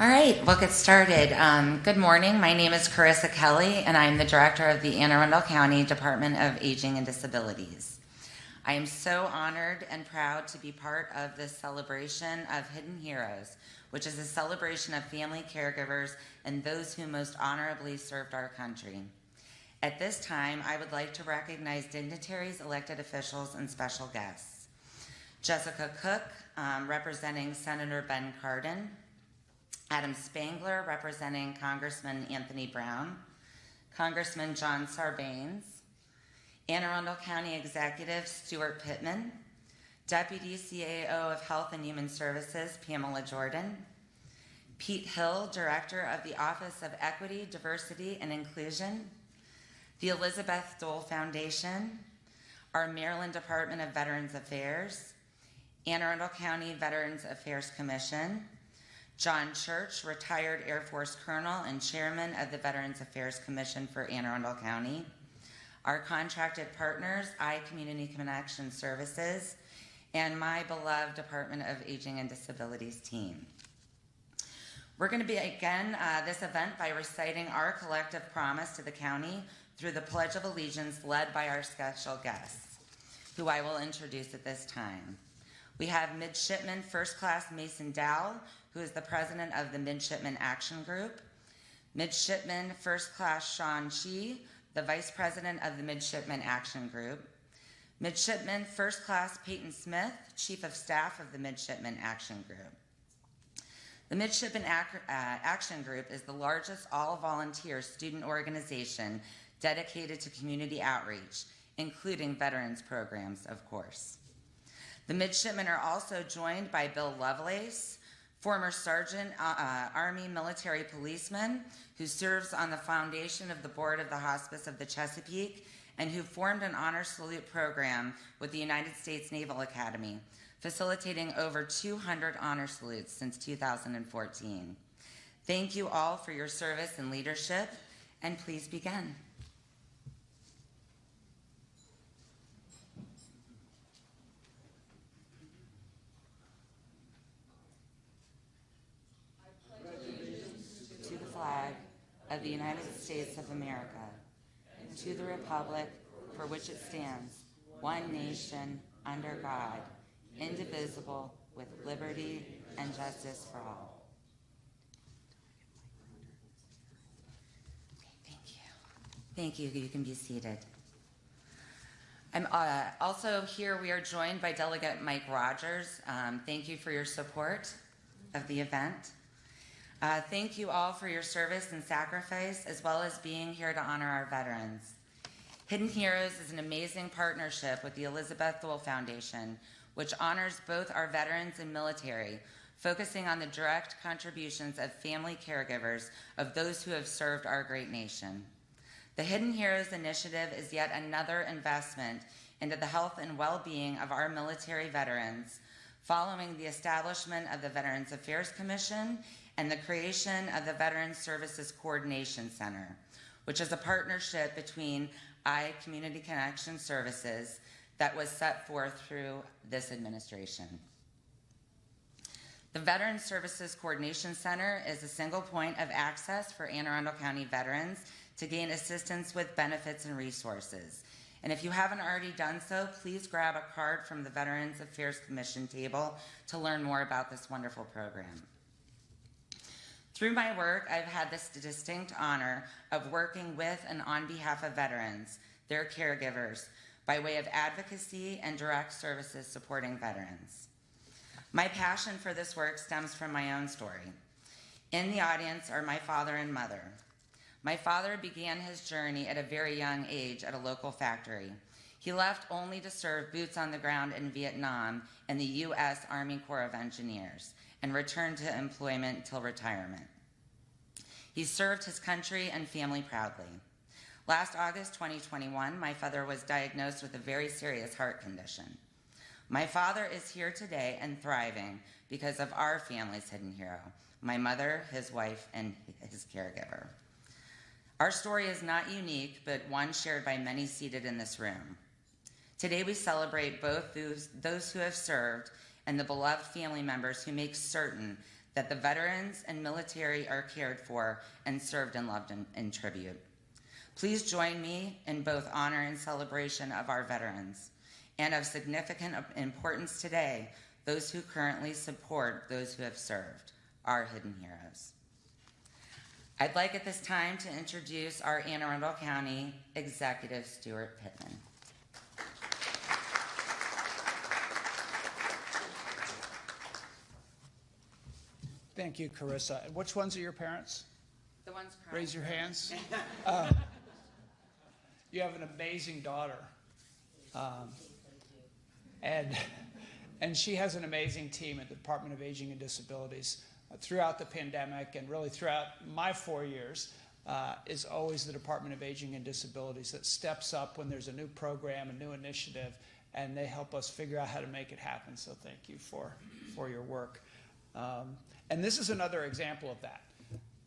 All right, we'll get started. Good morning. My name is Carissa Kelly, and I'm the director of the Arundel County Department of Aging and Disabilities. I am so honored and proud to be part of this celebration of Hidden Heroes, which is a celebration of family caregivers and those who most honorably served our country. At this time, I would like to recognize dignitaries, elected officials, and special guests. Jessica Cook, representing Senator Ben Cardin. Adam Spangler, representing Congressman Anthony Brown. Congressman John Sarbanes. Anne Arundel County Executive Stuart Pittman. Deputy CAO of Health and Human Services Pamela Jordan. Pete Hill, Director of the Office of Equity, Diversity, and Inclusion. The Elizabeth Dole Foundation. Our Maryland Department of Veterans Affairs. Anne Arundel County Veterans Affairs Commission. John Church, retired Air Force Colonel and Chairman of the Veterans Affairs Commission for Anne Arundel County. Our contracted partners, Community Connection Services, and my beloved Department of Aging and Disabilities team. We're going to begin this event by reciting our collective promise to the county through the Pledge of Allegiance led by our special guests, who I will introduce at this time. We have Midshipman First Class Mason Dowell, who is the president of the Midshipman Action Group. Midshipman First Class Sean Chi, the vice president of the Midshipman Action Group. Midshipman First Class Peyton Smith, chief of staff of the Midshipman Action Group. The Midshipman Action Group is the largest all-volunteer student organization dedicated to community outreach, including veterans programs, of course. The midshipmen are also joined by Bill Lovelace, former Sergeant Army military policeman who serves on the foundation of the board of the Hospice of the Chesapeake and who formed an honor salute program with the United States Naval Academy, facilitating over 200 honor salutes since 2014. Thank you all for your service and leadership, and please begin. Of the United States of America, and to the republic for which it stands, one nation, under God, indivisible, with liberty and justice for all. Okay, thank you. Thank you. You can be seated. I'm also here, we are joined by Delegate Mike Rogers. Thank you for your support of the event. Thank you all for your service and sacrifice, as well as being here to honor our veterans. Hidden Heroes is an amazing partnership with the Elizabeth Dole Foundation, which honors both our veterans and military, focusing on the direct contributions of family caregivers of those who have served our great nation. The Hidden Heroes initiative is yet another investment into the health and well-being of our military veterans, following the establishment of the Veterans Affairs Commission and the creation of the Veterans Services Coordination Center, which is a partnership between Community Connection Services that was set forth through this administration. The Veterans Services Coordination Center is a single point of access for Anne Arundel County veterans to gain assistance with benefits and resources. And if you haven't already done so, please grab a card from the Veterans Affairs Commission table to learn more about this wonderful program. Through my work, I've had this distinct honor of working with and on behalf of veterans, their caregivers, by way of advocacy and direct services supporting veterans. My passion for this work stems from my own story. In the audience are my father and mother. My father began his journey at a very young age at a local factory. He left only to serve boots on the ground in Vietnam in the U.S. Army Corps of Engineers and returned to employment until retirement. He served his country and family proudly. Last August 2021, my father was diagnosed with a very serious heart condition. My father is here today and thriving because of our family's hidden hero, my mother, his wife, and his caregiver. Our story is not unique, but one shared by many seated in this room. Today we celebrate both those who have served and the beloved family members who make certain that the veterans and military are cared for and served and loved in tribute. Please join me in both honor and celebration of our veterans, and of significant importance today, those who currently support those who have served, our hidden heroes. I'd like at this time to introduce our Anne Arundel County Executive, Stuart Pittman. Thank you, Carissa. And which ones are your parents? The ones crying. Raise your hands. You have an amazing daughter. And she has an amazing team at the Department of Aging and Disabilities. Throughout the pandemic and really throughout my 4 years, is always the Department of Aging and Disabilities that steps up when there's a new program, a new initiative, and they help us figure out how to make it happen. So thank you for your work. And this is another example of that.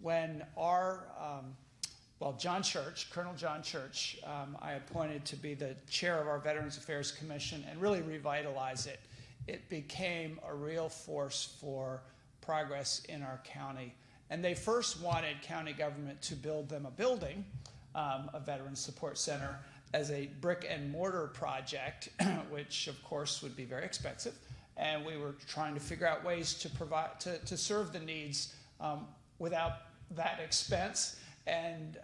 When our, John Church, Colonel John Church, I appointed to be the chair of our Veterans Affairs Commission and really revitalize it. It became a real force for progress in our county. And they first wanted county government to build them a building, a Veterans Support Center, as a brick and mortar project, which of course would be very expensive. And we were trying to figure out ways to provide, to serve the needs without that expense. And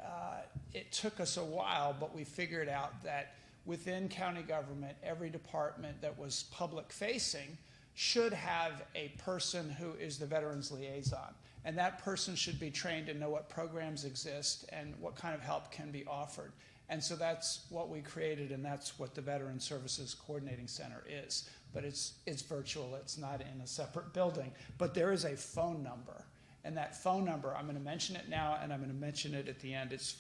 it took us a while, but we figured out that within county government, every department that was public facing should have a person who is the veterans liaison. And that person should be trained to know what programs exist and what kind of help can be offered. And so that's what we created, and that's what the Veteran Services Coordinating Center is. But it's virtual, it's not in a separate building. But there is a phone number. And that phone number, I'm going to mention it now, and I'm going to mention it at the end. It's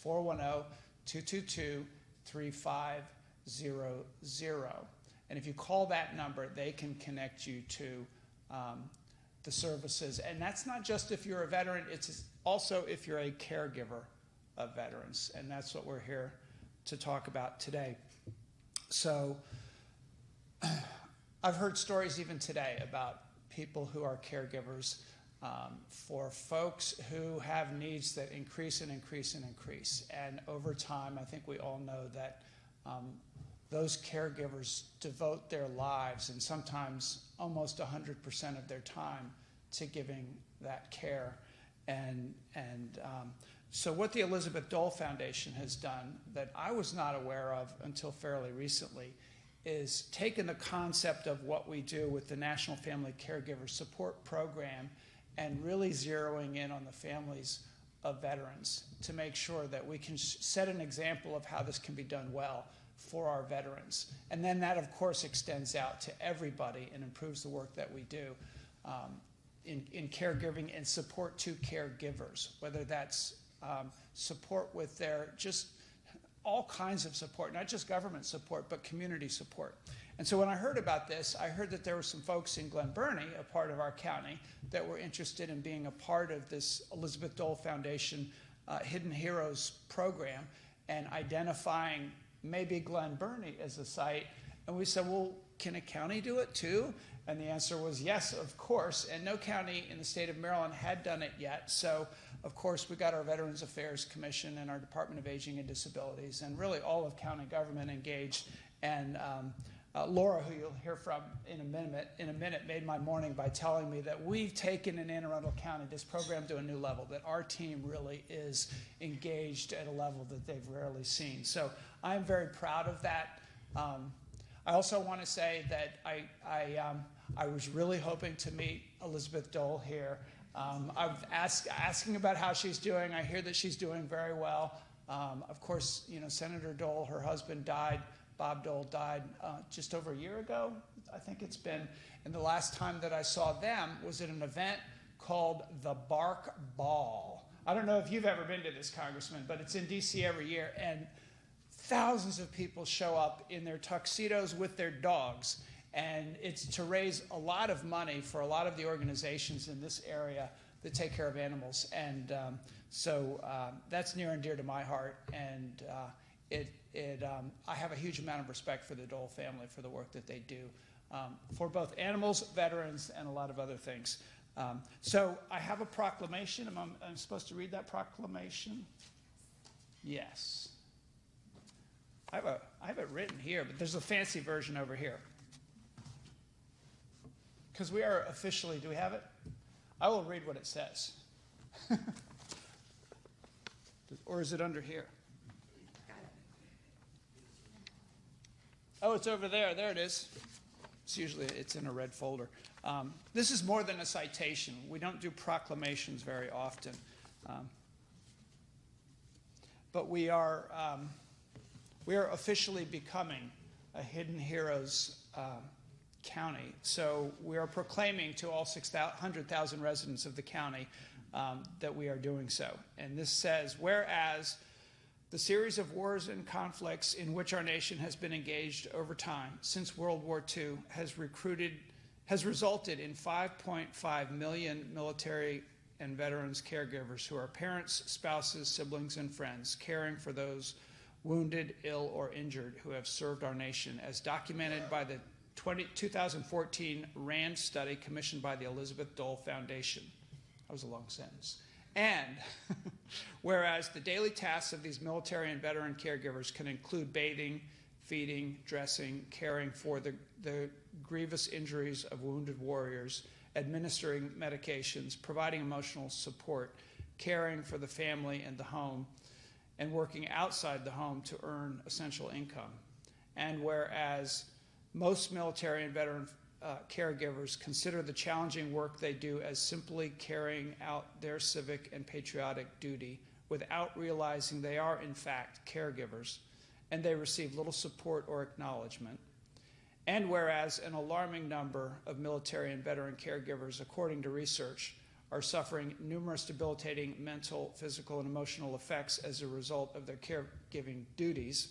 410-222-3500. And if you call that number, they can connect you to the services. And that's not just if you're a veteran, it's also if you're a caregiver of veterans. And that's what we're here to talk about today. So I've heard stories even today about people who are caregivers for folks who have needs that increase and increase and increase. And over time, I think we all know that those caregivers devote their lives and sometimes almost 100% of their time to giving that care. And so what the Elizabeth Dole Foundation has done that I was not aware of until fairly recently is taken the concept of what we do with the National Family Caregiver Support Program and really zeroing in on the families of veterans to make sure that we can set an example of how this can be done well for our veterans. And then that, of course, extends out to everybody and improves the work that we do in caregiving and support to caregivers, whether that's support with their just all kinds of support, not just government support, but community support. And so when I heard about this, I heard that there were some folks in Glen Burnie, a part of our county, that were interested in being a part of this Elizabeth Dole Foundation Hidden Heroes program and identifying maybe Glen Burnie as a site. And we said, well, can a county do it too? And the answer was yes, of course. And no county in the state of Maryland had done it yet. So, of course, we got our Veterans Affairs Commission and our Department of Aging and Disabilities and really all of county government engaged. And Laura, who you'll hear from in a minute, made my morning by telling me that we've taken in Anne Arundel County this program to a new level, that our team really is engaged at a level that they've rarely seen. So I'm very proud of that. I also want to say that I was really hoping to meet Elizabeth Dole here. I've asking about how she's doing. I hear that she's doing very well. Of course, you know, Senator Dole, her husband died. Bob Dole died just over a year ago, I think it's been. And the last time that I saw them was at an event called the Bark Ball. I don't know if you've ever been to this, Congressman, but it's in D.C. every year. And thousands of people show up in their tuxedos with their dogs. And it's to raise a lot of money for a lot of the organizations in this area that take care of animals. And so that's near and dear to my heart. And I have a huge amount of respect for the Dole family for the work that they do for both animals, veterans, and a lot of other things. So I have a proclamation. I'm supposed to read that proclamation? Yes. I have it written here, but there's a fancy version over here. Because we are officially, do we have it? I will read what it says. Or is it under here? Oh, it's over there. There it is. It's in a red folder. This is more than a citation. We don't do proclamations very often. But we are officially becoming a Hidden Heroes county. So we are proclaiming to all 600,000 residents of the county that we are doing so. And this says, whereas the series of wars and conflicts in which our nation has been engaged over time since World War II has resulted in 5.5 million military and veterans caregivers who are parents, spouses, siblings, and friends caring for those wounded, ill, or injured who have served our nation, as documented by the 2014 RAND study commissioned by the Elizabeth Dole Foundation. That was a long sentence. And whereas the daily tasks of these military and veteran caregivers can include bathing, feeding, dressing, caring for the grievous injuries of wounded warriors, administering medications, providing emotional support, caring for the family and the home, and working outside the home to earn essential income. And whereas most military and veteran caregivers consider the challenging work they do as simply carrying out their civic and patriotic duty without realizing they are, in fact, caregivers, and they receive little support or acknowledgement. And whereas an alarming number of military and veteran caregivers, according to research, are suffering numerous debilitating mental, physical, and emotional effects as a result of their caregiving duties.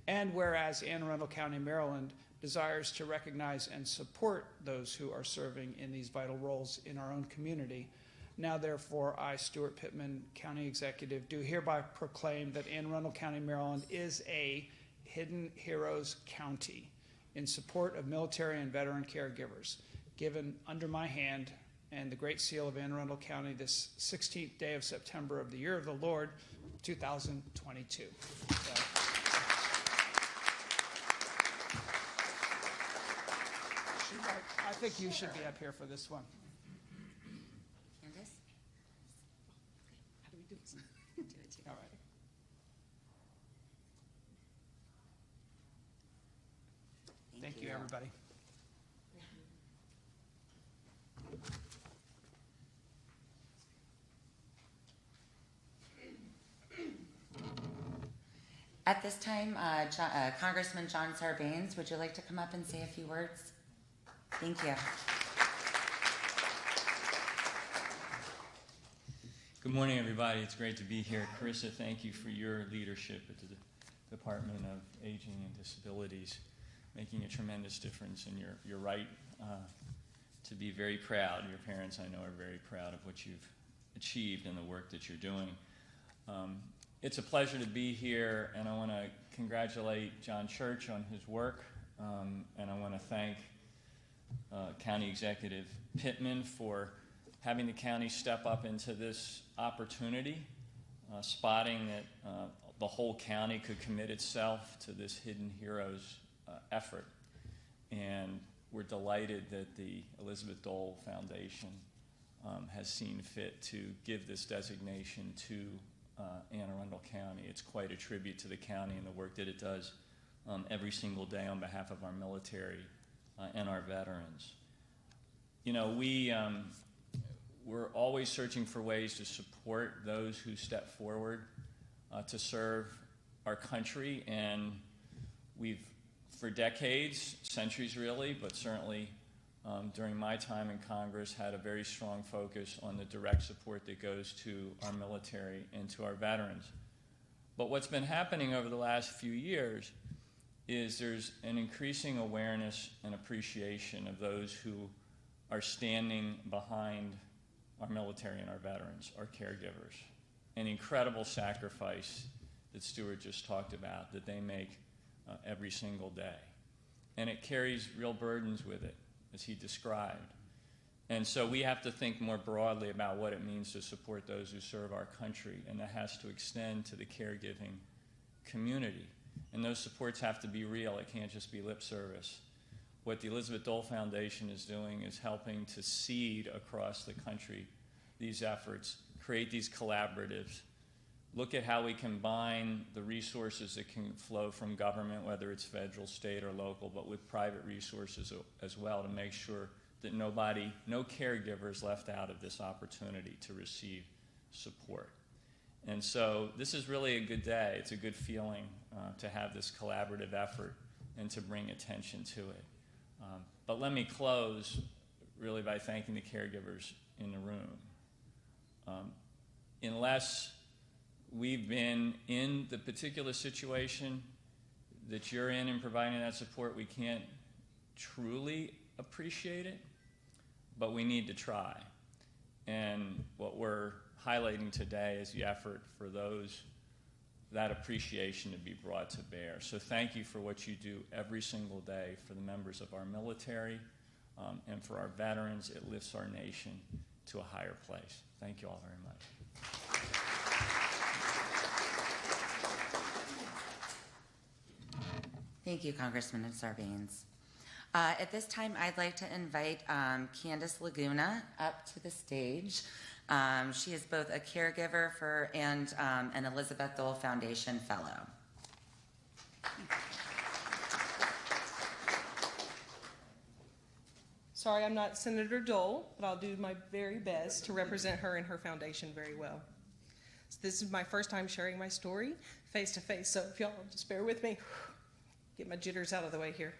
And whereas Anne Arundel County, Maryland, desires to recognize and support those who are serving in these vital roles in our own community. Now, therefore, I, Stuart Pittman, County Executive, do hereby proclaim that Anne Arundel County, Maryland is a Hidden Heroes County in support of military and veteran caregivers, given under my hand and the Great Seal of Anne Arundel County this 16th day of September of the year of the Lord, 2022. I think you should be up here for this one. Candace? How do we do this? Do it too. All right. Thank you, everybody. At this time, Congressman John Sarbanes, would you like to come up and say a few words? Thank you. Good morning, everybody. It's great to be here. Carissa, thank you for your leadership at the Department of Aging and Disabilities, making a tremendous difference. And you're right to be very proud. Your parents, I know, are very proud of what you've achieved and the work that you're doing. It's a pleasure to be here, and I want to congratulate John Church on his work, and I want to thank County Executive Pittman for having the county step up into this opportunity, spotting that the whole county could commit itself to this Hidden Heroes effort. And we're delighted that the Elizabeth Dole Foundation has seen fit to give this designation to Anne Arundel County. It's quite a tribute to the county and the work that it does every single day on behalf of our military and our veterans. You know, we're always searching for ways to support those who step forward to serve our country, and we've, for decades, centuries really, but certainly during my time in Congress, had a very strong focus on the direct support that goes to our military and to our veterans. But what's been happening over the last few years is there's an increasing awareness and appreciation of those who are standing behind our military and our veterans, our caregivers. An incredible sacrifice that Stuart just talked about that they make every single day. And it carries real burdens with it, as he described. And so we have to think more broadly about what it means to support those who serve our country, and that has to extend to the caregiving community. And those supports have to be real. It can't just be lip service. What the Elizabeth Dole Foundation is doing is helping to seed across the country these efforts, create these collaboratives, look at how we combine the resources that can flow from government, whether it's federal, state, or local, but with private resources as well, to make sure that no caregiver is left out of this opportunity to receive support. And so this is really a good day. It's a good feeling to have this collaborative effort and to bring attention to it. But let me close really by thanking the caregivers in the room. Unless we've been in the particular situation that you're in providing that support, we can't truly appreciate it, but we need to try. And what we're highlighting today is the effort for that appreciation to be brought to bear. So thank you for what you do every single day for the members of our military and for our veterans. It lifts our nation to a higher place. Thank you all very much. Thank you, Congressman Sarbanes. At this time, I'd like to invite Candace Laguna up to the stage. She is both a caregiver and an Elizabeth Dole Foundation Fellow. Sorry, I'm not Senator Dole, but I'll do my very best to represent her and her foundation very well. So this is my first time sharing my story face to face, so if y'all just bear with me, get my jitters out of the way here.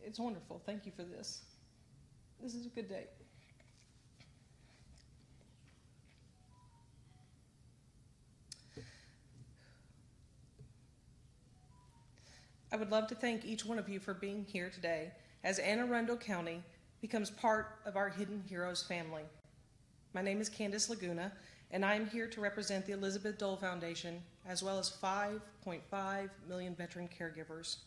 It's wonderful. Thank you for this. This is a good day. I would love to thank each one of you for being here today as Arundel County becomes part of our Hidden Heroes family. My name is Candace Laguna, and I am here to represent the Elizabeth Dole Foundation as well as 5.5 million veteran caregivers.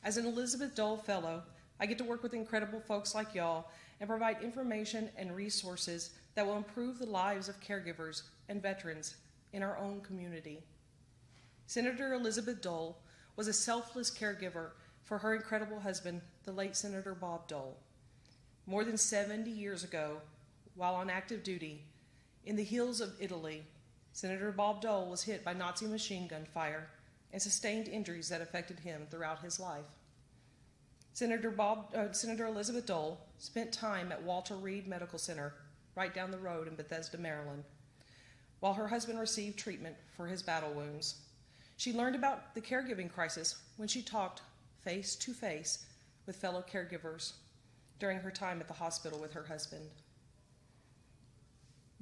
As an Elizabeth Dole Fellow, I get to work with incredible folks like y'all and provide information and resources that will improve the lives of caregivers and veterans in our own community. Senator Elizabeth Dole was a selfless caregiver for her incredible husband, the late Senator Bob Dole. More than 70 years ago, while on active duty, in the hills of Italy, Senator Bob Dole was hit by Nazi machine gun fire and sustained injuries that affected him throughout his life. Senator Elizabeth Dole spent time at Walter Reed Medical Center, right down the road in Bethesda, Maryland, while her husband received treatment for his battle wounds. She learned about the caregiving crisis when she talked face to face with fellow caregivers during her time at the hospital with her husband.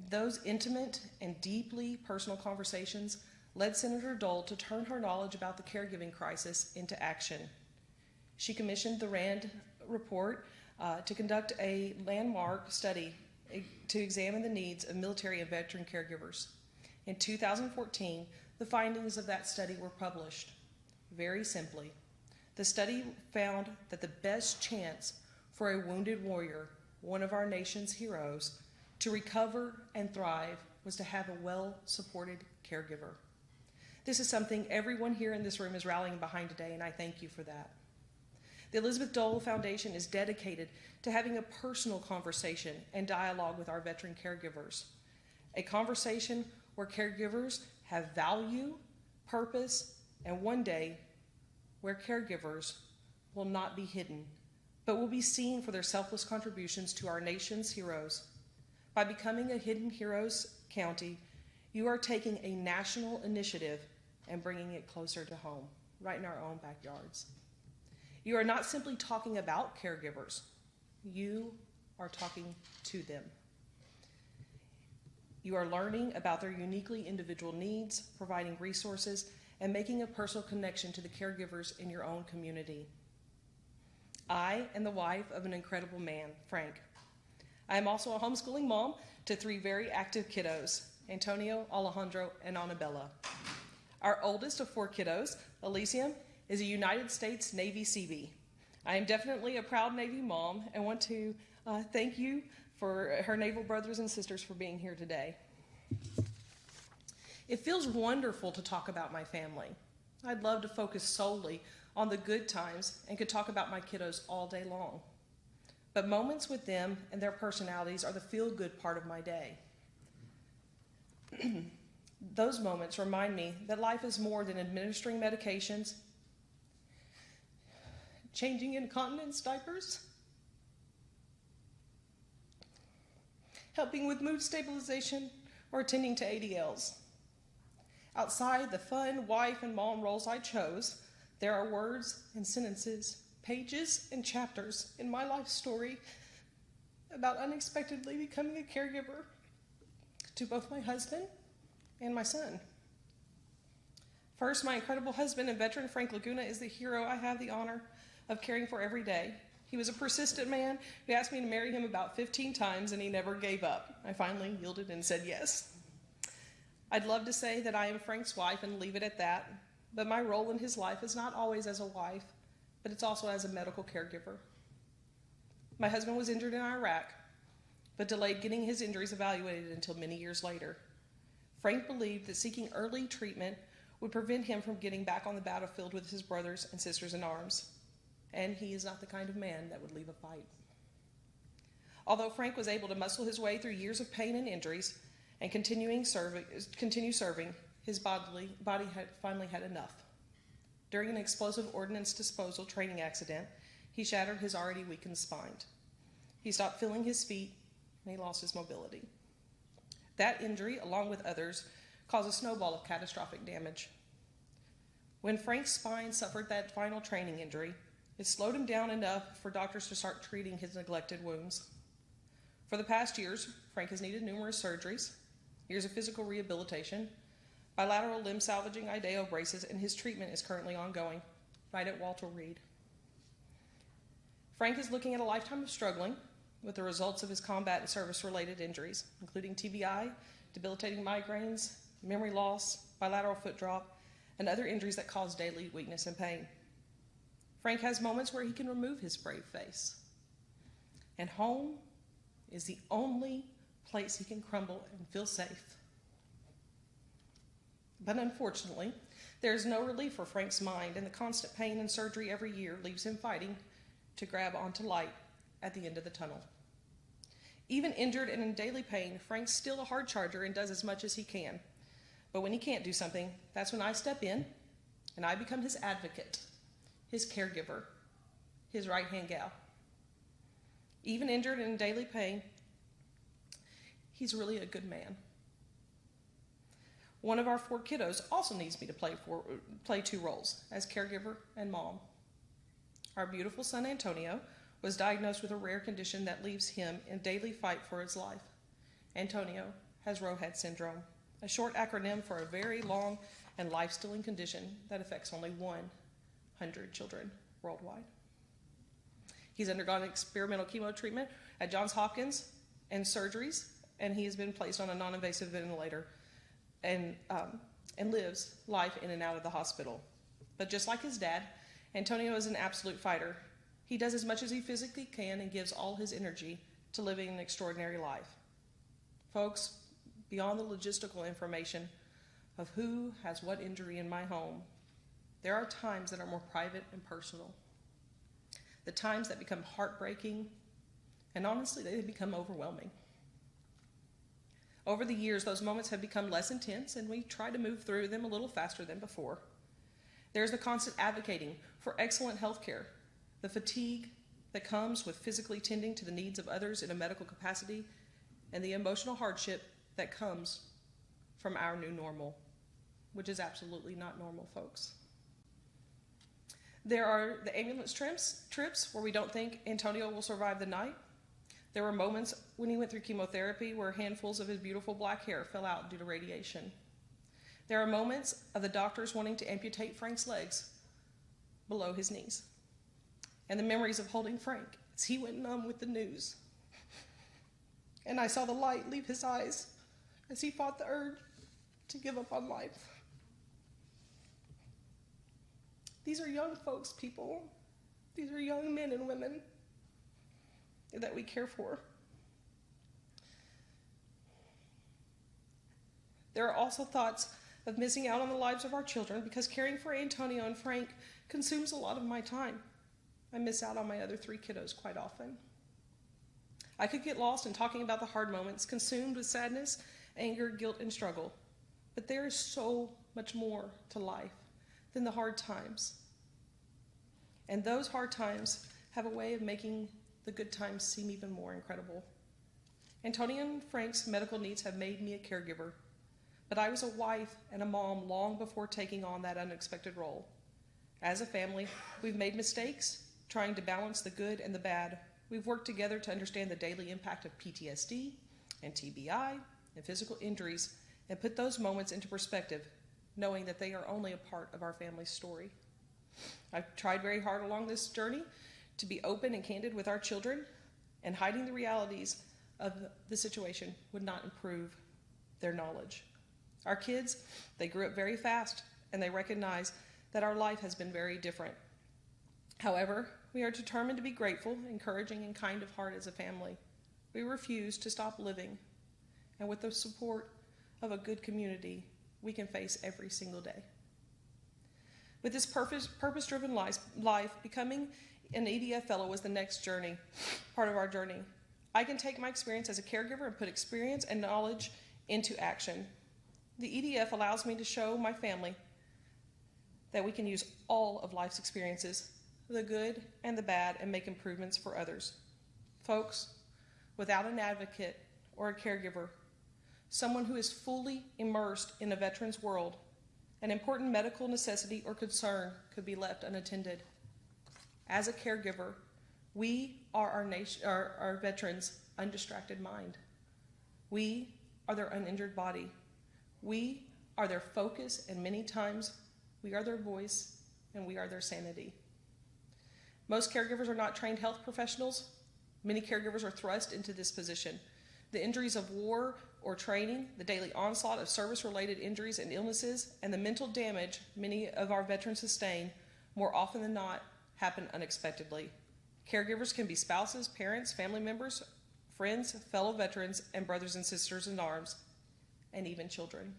Those intimate and deeply personal conversations led Senator Dole to turn her knowledge about the caregiving crisis into action. She commissioned the RAND report to conduct a landmark study to examine the needs of military and veteran caregivers. In 2014, the findings of that study were published. Very simply, the study found that the best chance for a wounded warrior, one of our nation's heroes, to recover and thrive was to have a well-supported caregiver. This is something everyone here in this room is rallying behind today, and I thank you for that. The Elizabeth Dole Foundation is dedicated to having a personal conversation and dialogue with our veteran caregivers, a conversation where caregivers have value, purpose, and one day where caregivers will not be hidden, but will be seen for their selfless contributions to our nation's heroes. By becoming a Hidden Heroes County, you are taking a national initiative and bringing it closer to home, right in our own backyards. You are not simply talking about caregivers, you are talking to them. You are learning about their uniquely individual needs, providing resources, and making a personal connection to the caregivers in your own community. I am the wife of an incredible man, Frank. I am also a homeschooling mom to 3 very active kiddos, Antonio, Alejandro, and Annabella. Our oldest of 4 kiddos, Elysium, is a United States Navy Seabee. I am definitely a proud Navy mom and want to thank you for her naval brothers and sisters for being here today. It feels wonderful to talk about my family. I'd love to focus solely on the good times and could talk about my kiddos all day long. But moments with them and their personalities are the feel-good part of my day. Those moments remind me that life is more than administering medications, changing incontinence diapers, helping with mood stabilization, or attending to ADLs. Outside the fun wife and mom roles I chose, there are words and sentences, pages and chapters in my life story about unexpectedly becoming a caregiver to both my husband and my son. First, my incredible husband and veteran Frank Laguna is the hero I have the honor of caring for every day. He was a persistent man who asked me to marry him about 15 times, and he never gave up. I finally yielded and said yes. I'd love to say that I am Frank's wife and leave it at that, but my role in his life is not always as a wife, but it's also as a medical caregiver. My husband was injured in Iraq, but delayed getting his injuries evaluated until many years later. Frank believed that seeking early treatment would prevent him from getting back on the battlefield with his brothers and sisters in arms. And he is not the kind of man that would leave a fight. Although Frank was able to muscle his way through years of pain and injuries and continue serving, his body had finally had enough. During an explosive ordnance disposal training accident, he shattered his already weakened spine. He stopped feeling his feet, and he lost his mobility. That injury, along with others, caused a snowball of catastrophic damage. When Frank's spine suffered that final training injury, it slowed him down enough for doctors to start treating his neglected wounds. For the past years, Frank has needed numerous surgeries, years of physical rehabilitation, bilateral limb salvaging IDEO braces, and his treatment is currently ongoing, right at Walter Reed. Frank is looking at a lifetime of struggling with the results of his combat and service-related injuries, including TBI, debilitating migraines, memory loss, bilateral foot drop, and other injuries that cause daily weakness and pain. Frank has moments where he can remove his brave face. And home is the only place he can crumble and feel safe. But unfortunately, there is no relief for Frank's mind, and the constant pain and surgery every year leaves him fighting to grab onto light at the end of the tunnel. Even injured and in daily pain, Frank's still a hard charger and does as much as he can. But when he can't do something, that's when I step in and I become his advocate, his caregiver, his right-hand gal. Even injured and in daily pain, he's really a good man. One of our 4 kiddos also needs me to play 2 roles, as caregiver and mom. Our beautiful son Antonio was diagnosed with a rare condition that leaves him in daily fight for his life. Antonio has Rohat syndrome, a short acronym for a very long and life-stealing condition that affects only 100 children worldwide. He's undergone experimental chemo treatment at Johns Hopkins and surgeries, and he has been placed on a non-invasive ventilator and lives life in and out of the hospital. But just like his dad, Antonio is an absolute fighter. He does as much as he physically can and gives all his energy to living an extraordinary life. Folks, beyond the logistical information of who has what injury in my home, there are times that are more private and personal. The times that become heartbreaking, and honestly, they become overwhelming. Over the years, those moments have become less intense, and we try to move through them a little faster than before. There's the constant advocating for excellent health care, the fatigue that comes with physically tending to the needs of others in a medical capacity, and the emotional hardship that comes from our new normal, which is absolutely not normal, folks. There are the ambulance trips where we don't think Antonio will survive the night. There were moments when he went through chemotherapy where handfuls of his beautiful black hair fell out due to radiation. There are moments of the doctors wanting to amputate Frank's legs below his knees. And the memories of holding Frank as he went numb with the news. And I saw the light leave his eyes as he fought the urge to give up on life. These are young folks, people. These are young men and women that we care for. There are also thoughts of missing out on the lives of our children because caring for Antonio and Frank consumes a lot of my time. I miss out on my other 3 kiddos quite often. I could get lost in talking about the hard moments, consumed with sadness, anger, guilt, and struggle. But there is so much more to life than the hard times. And those hard times have a way of making the good times seem even more incredible. Antonio and Frank's medical needs have made me a caregiver, but I was a wife and a mom long before taking on that unexpected role. As a family, we've made mistakes, trying to balance the good and the bad. We've worked together to understand the daily impact of PTSD and TBI and physical injuries and put those moments into perspective, knowing that they are only a part of our family's story. I've tried very hard along this journey to be open and candid with our children, and hiding the realities of the situation would not improve their knowledge. Our kids, they grew up very fast, and they recognize that our life has been very different. However, we are determined to be grateful, encouraging, and kind of heart as a family. We refuse to stop living, and with the support of a good community, we can face every single day. With this purpose-driven life, becoming an EDF fellow was the next journey, part of our journey. I can take my experience as a caregiver and put experience and knowledge into action. The EDF allows me to show my family that we can use all of life's experiences, the good and the bad, and make improvements for others. Folks, without an advocate or a caregiver, someone who is fully immersed in a veteran's world, an important medical necessity or concern could be left unattended. As a caregiver, we are our veterans' undistracted mind. We are their uninjured body. We are their focus, and many times we are their voice and we are their sanity. Most caregivers are not trained health professionals. Many caregivers are thrust into this position. The injuries of war or training, the daily onslaught of service-related injuries and illnesses, and the mental damage many of our veterans sustain, more often than not, happen unexpectedly. Caregivers can be spouses, parents, family members, friends, fellow veterans, and brothers and sisters in arms, and even children.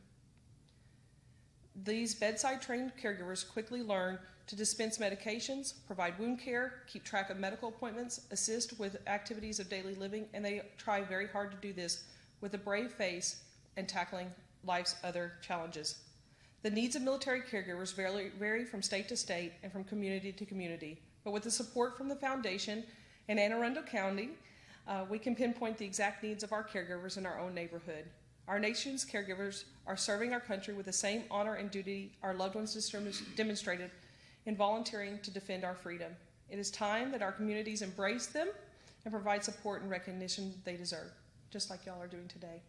These bedside-trained caregivers quickly learn to dispense medications, provide wound care, keep track of medical appointments, assist with activities of daily living, and they try very hard to do this with a brave face and tackling life's other challenges. The needs of military caregivers vary from state to state and from community to community, but with the support from the Foundation and Anne Arundel County, we can pinpoint the exact needs of our caregivers in our own neighborhood. Our nation's caregivers are serving our country with the same honor and duty our loved ones demonstrated in volunteering to defend our freedom. It is time that our communities embrace them and provide support and recognition they deserve, just like y'all are doing today.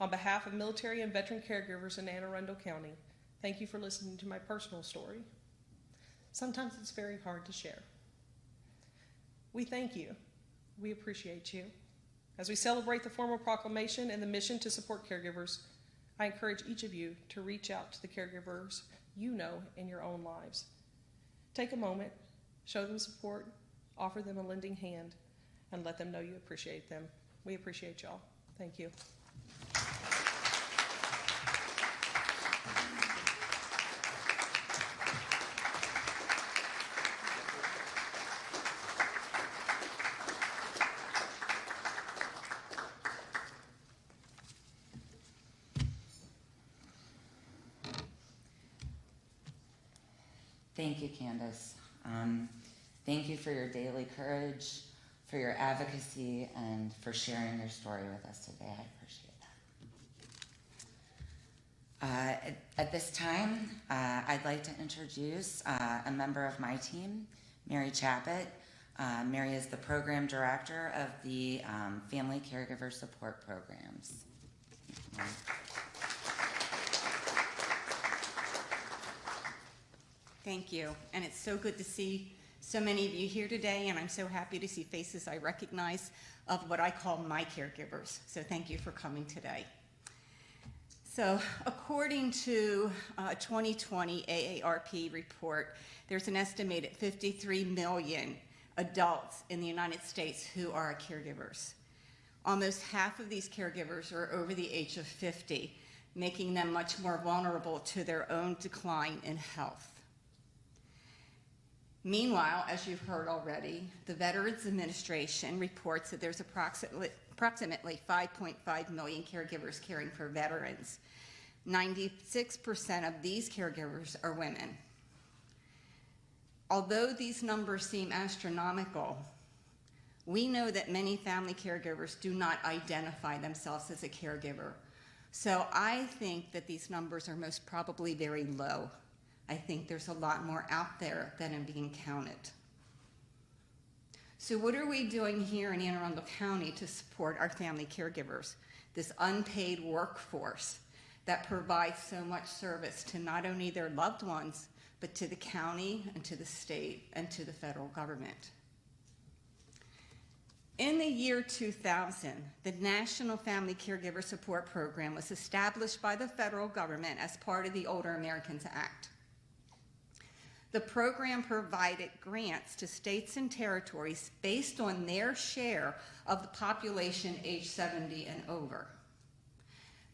On behalf of military and veteran caregivers in Anne Arundel County, thank you for listening to my personal story. Sometimes it's very hard to share. We thank you. We appreciate you. As we celebrate the formal proclamation and the mission to support caregivers, I encourage each of you to reach out to the caregivers you know in your own lives. Take a moment, show them support, offer them a lending hand, and let them know you appreciate them. We appreciate y'all. Thank you. Thank you, Candace. Thank you for your daily courage, for your advocacy, and for sharing your story with us today. I appreciate that. At this time, I'd like to introduce a member of my team, Mary Chappett. Mary is the program director of the Family Caregiver Support Programs. Thank you, and it's so good to see so many of you here today, and I'm so happy to see faces I recognize of what I call my caregivers. So thank you for coming today. So according to a 2020 AARP report, there's an estimated 53 million adults in the United States who are caregivers. Almost half of these caregivers are over the age of 50, making them much more vulnerable to their own decline in health. Meanwhile, as you've heard already, the Veterans Administration reports that there's approximately 5.5 million caregivers caring for veterans. 96% of these caregivers are women. Although these numbers seem astronomical, we know that many family caregivers do not identify themselves as a caregiver. So I think that these numbers are most probably very low. I think there's a lot more out there than are being counted. So what are we doing here in Anne Arundel County to support our family caregivers, this unpaid workforce that provides so much service to not only their loved ones, but to the county and to the state and to the federal government? In the year 2000, the National Family Caregiver Support Program was established by the federal government as part of the Older Americans Act. The program provided grants to states and territories based on their share of the population age 70 and over.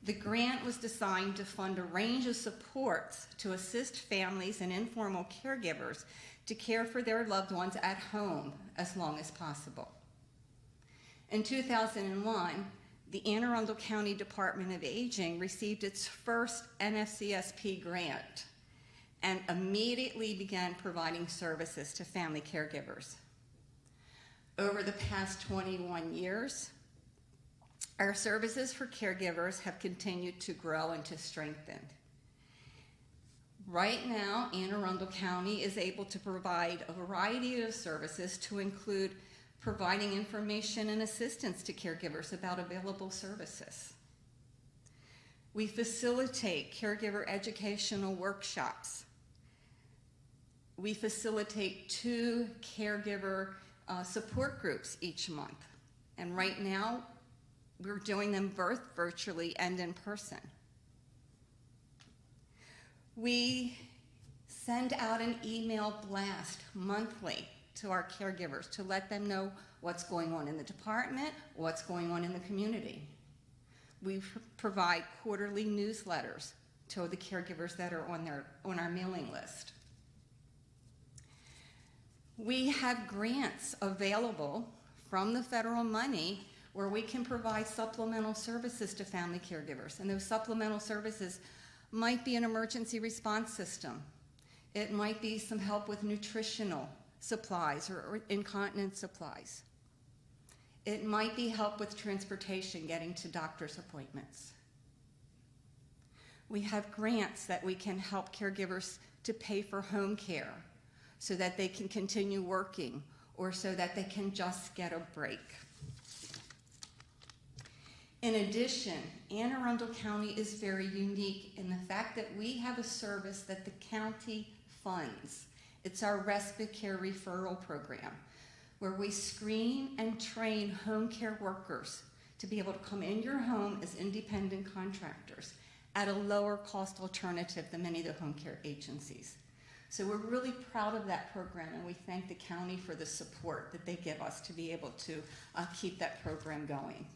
The grant was designed to fund a range of supports to assist families and informal caregivers to care for their loved ones at home as long as possible. In 2001, the Anne Arundel County Department of Aging received its first Nfcsp Grant and immediately began providing services to family caregivers. Over the past 21 years, our services for caregivers have continued to grow and to strengthen. Right now, Anne Arundel County is able to provide a variety of services to include providing information and assistance to caregivers about available services. We facilitate caregiver educational workshops. We facilitate 2 caregiver support groups each month. And right now, we're doing them both virtually and in person. We send out an email blast monthly to our caregivers to let them know what's going on in the department, what's going on in the community. We provide quarterly newsletters to the caregivers that are on our mailing list. We have grants available from the federal money where we can provide supplemental services to family caregivers. And those supplemental services might be an emergency response system. It might be some help with nutritional supplies or incontinence supplies. It might be help with transportation, getting to doctor's appointments. We have grants that we can help caregivers to pay for home care so that they can continue working or so that they can just get a break. In addition, Anne Arundel County is very unique in the fact that we have a service that the county funds. It's our respite care referral program, where we screen and train home care workers to be able to come in your home as independent contractors at a lower cost alternative than many of the home care agencies. So we're really proud of that program, and we thank the county for the support that they give us to be able to keep that program going.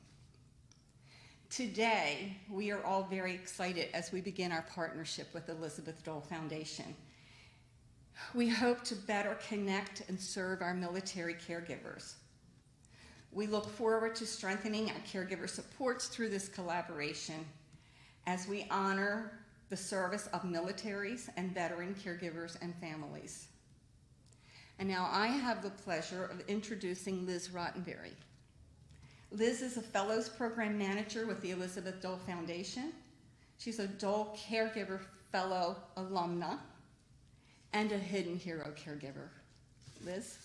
Today, we are all very excited as we begin our partnership with the Elizabeth Dole Foundation. We hope to better connect and serve our military caregivers. We look forward to strengthening our caregiver supports through this collaboration as we honor the service of militaries and veteran caregivers and families. And now I have the pleasure of introducing Liz Rottenberry. Liz is a Fellows Program Manager with the Elizabeth Dole Foundation. She's a Dole Caregiver Fellow alumna and a Hidden Hero caregiver. Liz?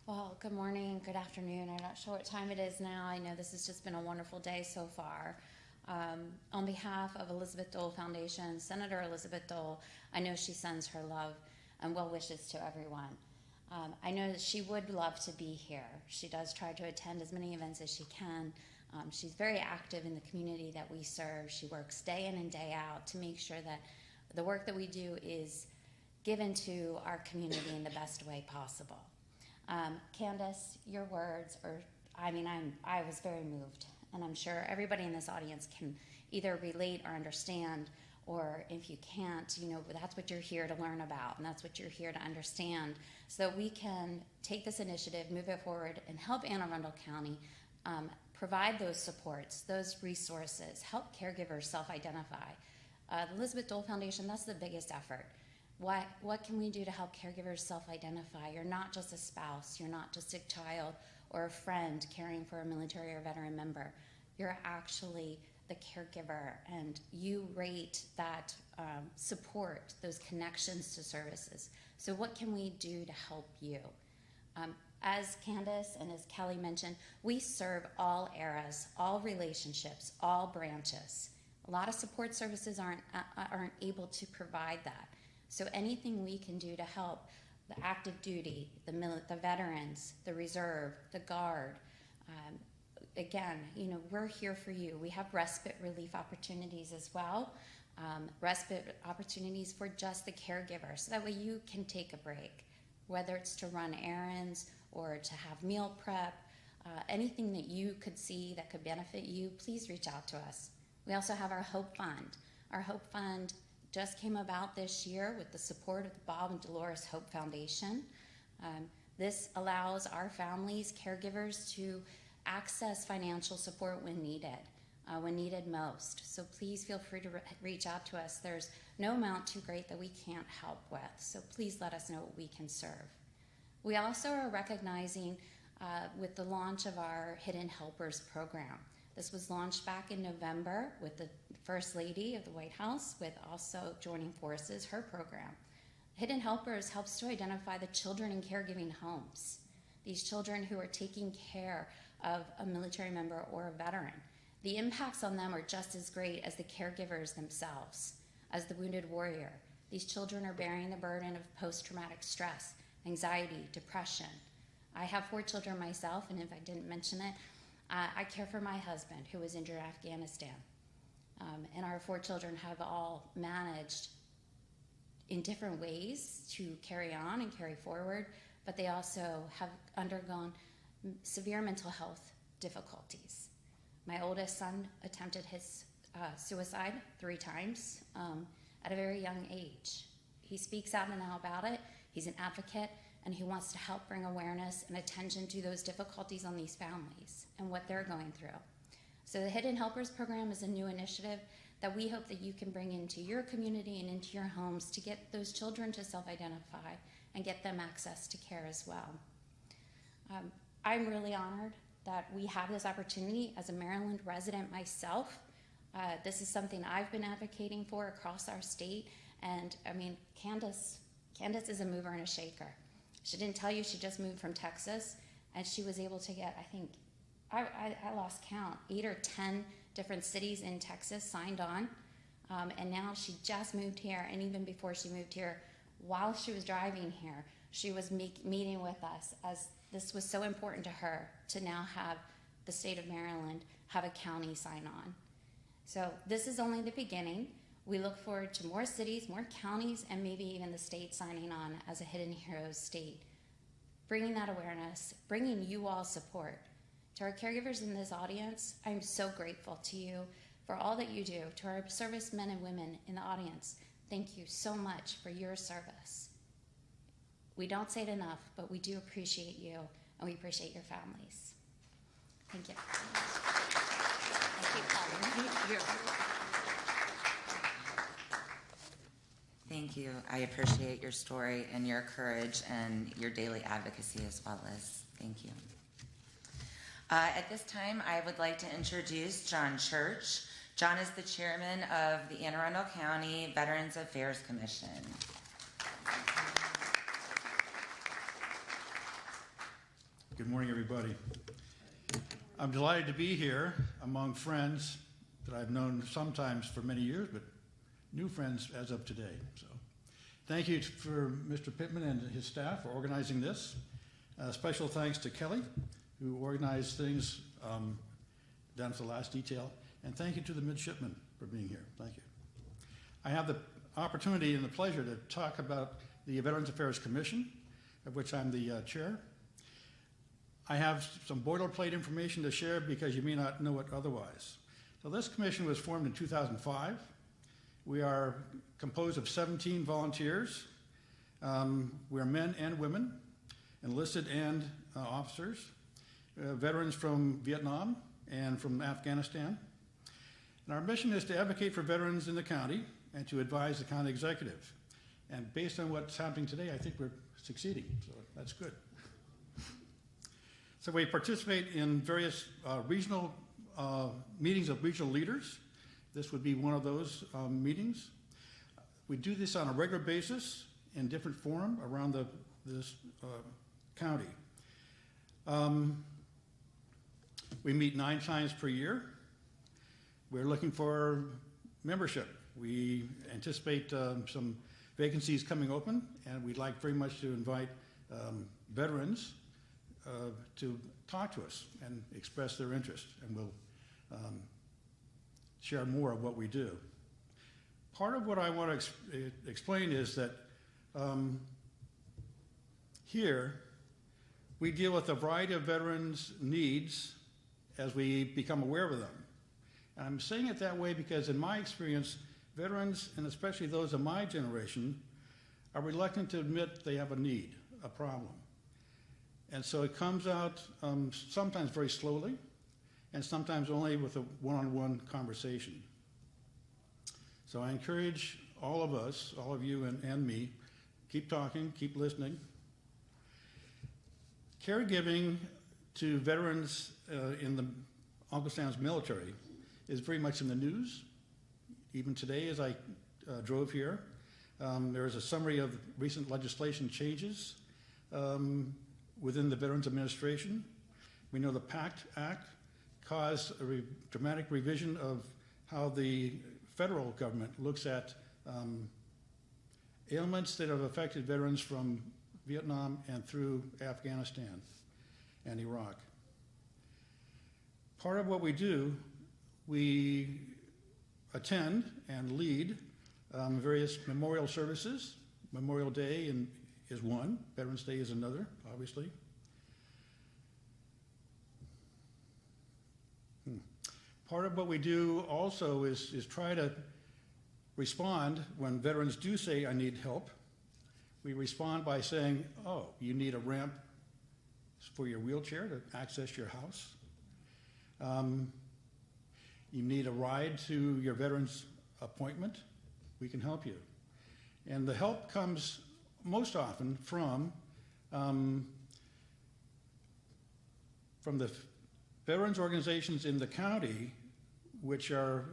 Well, good morning, good afternoon. I'm not sure what time it is now. I know this has just been a wonderful day so far. On behalf of Elizabeth Dole Foundation, Senator Elizabeth Dole, I know she sends her love and well wishes to everyone. I know that she would love to be here. She does try to attend as many events as she can. She's very active in the community that we serve. She works day in and day out to make sure that the work that we do is given to our community in the best way possible. Candace, your words are, I was very moved, and I'm sure everybody in this audience can either relate or understand, or if you can't, that's what you're here to learn about, and that's what you're here to understand, so that we can take this initiative, move it forward, and help Anne Arundel County provide those supports, those resources, help caregivers self-identify. The Elizabeth Dole Foundation, that's the biggest effort. What can we do to help caregivers self-identify? You're not just a spouse, you're not just a child or a friend caring for a military or veteran member. You're actually the caregiver, and you rate that support, those connections to services. So what can we do to help you? As Candace and as Kelly mentioned, we serve all eras, all relationships, all branches. A lot of support services aren't able to provide that. So anything we can do to help the active duty, the veterans, the reserve, the guard, again, we're here for you. We have respite relief opportunities as well, respite opportunities for just the caregiver, so that way you can take a break, whether it's to run errands or to have meal prep, anything that you could see that could benefit you, please reach out to us. We also have our Hope Fund. Our Hope Fund just came about this year with the support of the Bob and Dolores Hope Foundation. This allows our families, caregivers, to access financial support when needed most. So please feel free to reach out to us. There's no amount too great that we can't help with, so please let us know what we can serve. We also are recognizing with the launch of our Hidden Helpers program. This was launched back in November with the First Lady of the White House, with also joining forces, her program. Hidden Helpers helps to identify the children in caregiving homes, these children who are taking care of a military member or a veteran. The impacts on them are just as great as the caregivers themselves, as the wounded warrior. These children are bearing the burden of post-traumatic stress, anxiety, depression. I have 4 children myself, and if I didn't mention it, I care for my husband who was injured in Afghanistan. And our 4 children have all managed in different ways to carry on and carry forward, but they also have undergone severe mental health difficulties. My oldest son attempted his suicide 3 times at a very young age. He speaks out and out about it. He's an advocate, and he wants to help bring awareness and attention to those difficulties on these families and what they're going through. So the Hidden Helpers program is a new initiative that we hope that you can bring into your community and into your homes to get those children to self-identify and get them access to care as well. I'm really honored that we have this opportunity as a Maryland resident myself. This is something I've been advocating for across our state, and Candace is a mover and a shaker. She didn't tell you she just moved from Texas, and she was able to get, I think, I lost count, 8 or 10 different cities in Texas signed on, and now she just moved here, and even before she moved here, while she was driving here, she was meeting with us, as this was so important to her to now have the state of Maryland have a county sign on. So this is only the beginning. We look forward to more cities, more counties, and maybe even the state signing on as a Hidden Heroes state, bringing that awareness, bringing you all support. To our caregivers in this audience, I'm so grateful to you for all that you do. To our servicemen and women in the audience, thank you so much for your service. We don't say it enough, but we do appreciate you, and we appreciate your families. Thank you. Thank you, Paul. Thank you. Thank you. I appreciate your story and your courage and your daily advocacy as well, Liz. Thank you. At this time, I would like to introduce John Church. John is the chairman of the Anne Arundel County Veterans Affairs Commission. Good morning, everybody. I'm delighted to be here among friends that I've known sometimes for many years, but new friends as of today. So Thank you for Mr. Pittman and his staff for organizing this. Special thanks to Kelly, who organized things down to the last detail. And thank you to the midshipmen for being here. Thank you. I have the opportunity and the pleasure to talk about the Veterans Affairs Commission, of which I'm the chair. I have some boilerplate information to share because you may not know it otherwise. So this commission was formed in 2005. We are composed of 17 volunteers. We're men and women, enlisted and officers, veterans from Vietnam and from Afghanistan. And our mission is to advocate for veterans in the county and to advise the county executive. And based on what's happening today, I think we're succeeding, so that's good. So we participate in various regional meetings of regional leaders. This would be one of those meetings. We do this on a regular basis in different forum around this county. We meet 9 times per year. We're looking for membership. We anticipate some vacancies coming open, and we'd like very much to invite veterans to talk to us and express their interest, and we'll share more of what we do. Part of what I want to explain is that here we deal with a variety of veterans' needs as we become aware of them. And I'm saying it that way because in my experience, veterans, and especially those of my generation, are reluctant to admit they have a need, a problem. And so it comes out sometimes very slowly, and sometimes only with a one-on-one conversation. So I encourage all of us, all of you and me, keep talking, keep listening. Caregiving to veterans in the Uncle Sam's military is very much in the news. Even today, as I drove here, there is a summary of recent legislation changes within the Veterans Administration. We know the PACT Act caused a dramatic revision of how the federal government looks at ailments that have affected veterans from Vietnam and through Afghanistan and Iraq. Part of what we do, we attend and lead various memorial services. Memorial Day is one, Veterans Day is another, obviously. Part of what we do also is try to respond when veterans do say, I need help. We respond by saying, oh, you need a ramp for your wheelchair to access your house. You need a ride to your veteran's appointment. We can help you. And the help comes most often from the veterans organizations in the county, which are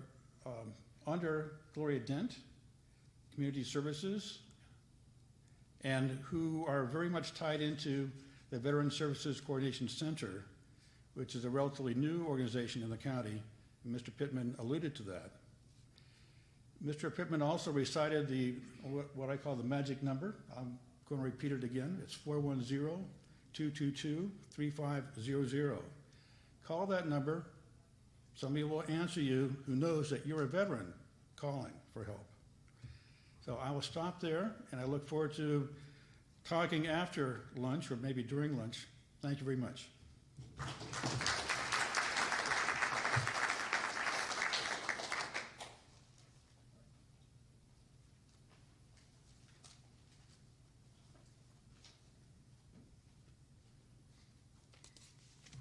under Gloria Dent, Community Services, and who are very much tied into the Veterans Services Coordination Center, which is a relatively new organization in the county. And Mr. Pittman alluded to that. Mr. Pittman also recited what I call the magic number. I'm going to repeat it again. It's 410-222-3500. Call that number. Somebody will answer you who knows that you're a veteran calling for help. So I will stop there, and I look forward to talking after lunch or maybe during lunch. Thank you very much.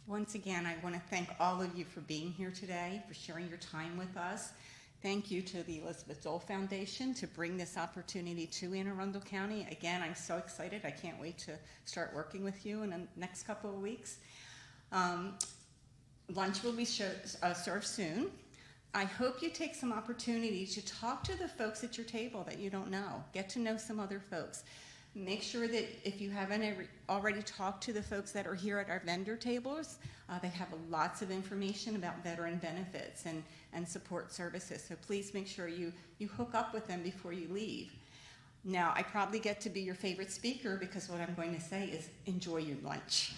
Once again, I want to thank all of you for being here today, for sharing your time with us. Thank you to the Elizabeth Dole Foundation to bring this opportunity to Anne Arundel County. Again, I'm so excited. I can't wait to start working with you in the next couple of weeks. Lunch will be served soon. I hope you take some opportunity to talk to the folks at your table that you don't know. Get to know some other folks. Make sure that if you haven't already talked to the folks that are here at our vendor tables, they have lots of information about veteran benefits and support services. So please make sure you hook up with them before you leave. Now, I probably get to be your favorite speaker because what I'm going to say is enjoy your lunch.